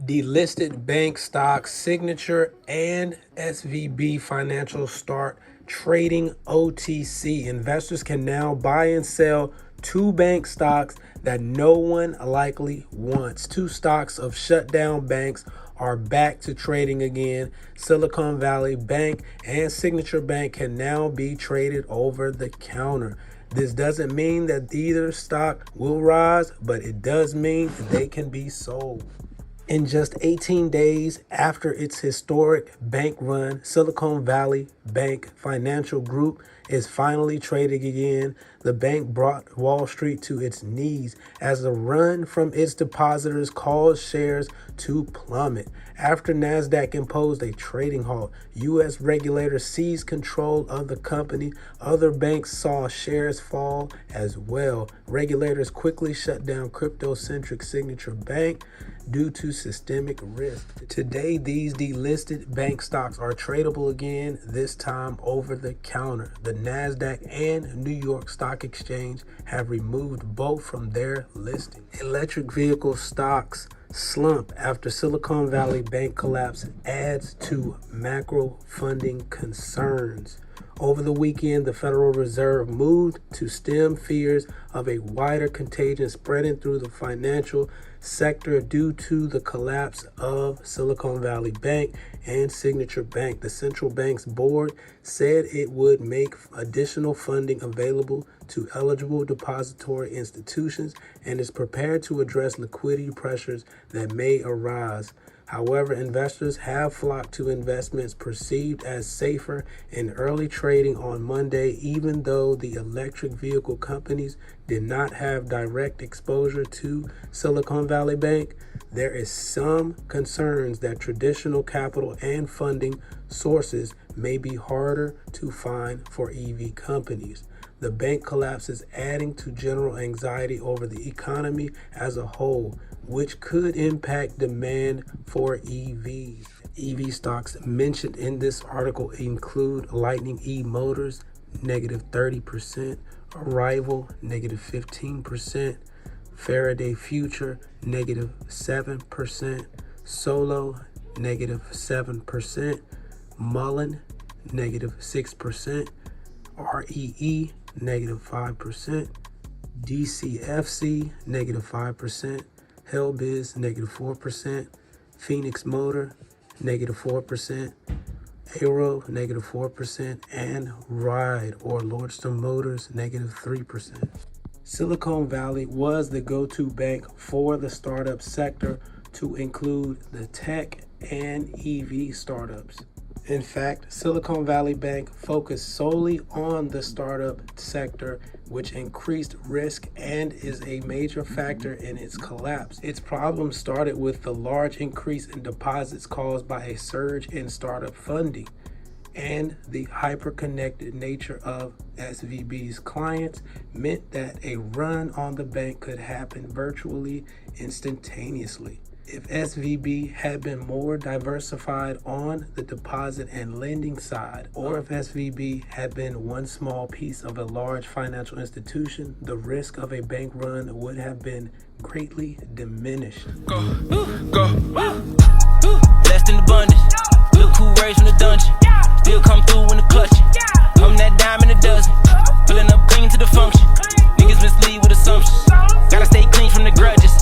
Delisted bank stocks Signature and SVB Financial start trading OTC. Investors can now buy and sell two bank stocks that no one likely wants. Two stocks of shutdown banks are back to trading again. Silicon Valley Bank and Signature Bank can now be traded over the counter. This doesn't mean that either stock will rise, but it does mean they can be sold. In just 18 days after its historic bank run, Silicon Valley Bank Financial Group is finally trading again. The bank brought Wall Street to its knees as the run from its depositors caused shares to plummet. After NASDAQ imposed a trading halt, U.S. regulators seized control of the company. Other banks saw shares fall as well. Regulators quickly shut down crypto-centric Signature Bank due to systemic risk. Today, these delisted bank stocks are tradable again, this time over the counter. The NASDAQ and New York Stock Exchange have removed both from their listing. Electric vehicle stocks slump after Silicon Valley Bank collapse adds to macro funding concerns. Over the weekend, the Federal Reserve moved to stem fears of a wider contagion spreading through the financial sector due to the collapse of Silicon Valley Bank and Signature Bank. The central bank's board said it would make additional funding available to eligible depository institutions and is prepared to address liquidity pressures that may arise. However, investors have flocked to investments perceived as safer in early trading on Monday, even though the electric vehicle companies did not have direct exposure to Silicon Valley Bank. There is some concerns that traditional capital and funding sources may be harder to find for EV companies. The bank collapse is adding to general anxiety over the economy as a whole, which could impact demand for EVs. EV stocks mentioned in this article include Lightning E Motors, negative 30%, Arrival, negative 15%, Faraday Future, negative 7%, Solo, negative 7%, Mullen, negative 6%, REE, negative 5%, DCFC, negative 5%, Hellbiz, negative 4%, Phoenix Motor, negative 4%, Aero, negative 4%, and Ride or Lordstown Motors, negative 3%. Silicon Valley was the go-to bank for the startup sector to include the tech and EV startups. In fact, Silicon Valley Bank focused solely on the startup sector, which increased risk and is a major factor in its collapse. Its problem started with the large increase in deposits caused by a surge in startup funding, and the hyper-connected nature of SVB's clients meant that a run on the bank could happen virtually instantaneously. If SVB had been more diversified on the deposit and lending side, or if SVB had been one small piece of a large financial institution, the risk of a bank run would have been greatly diminished. Go, blessed in abundance. Look who raised from the dungeon. Still come through in the clutch. I'm that dime in a dozen. Pulling up clean to the function. Niggas mislead with assumptions. Gotta stay clean from the grudges.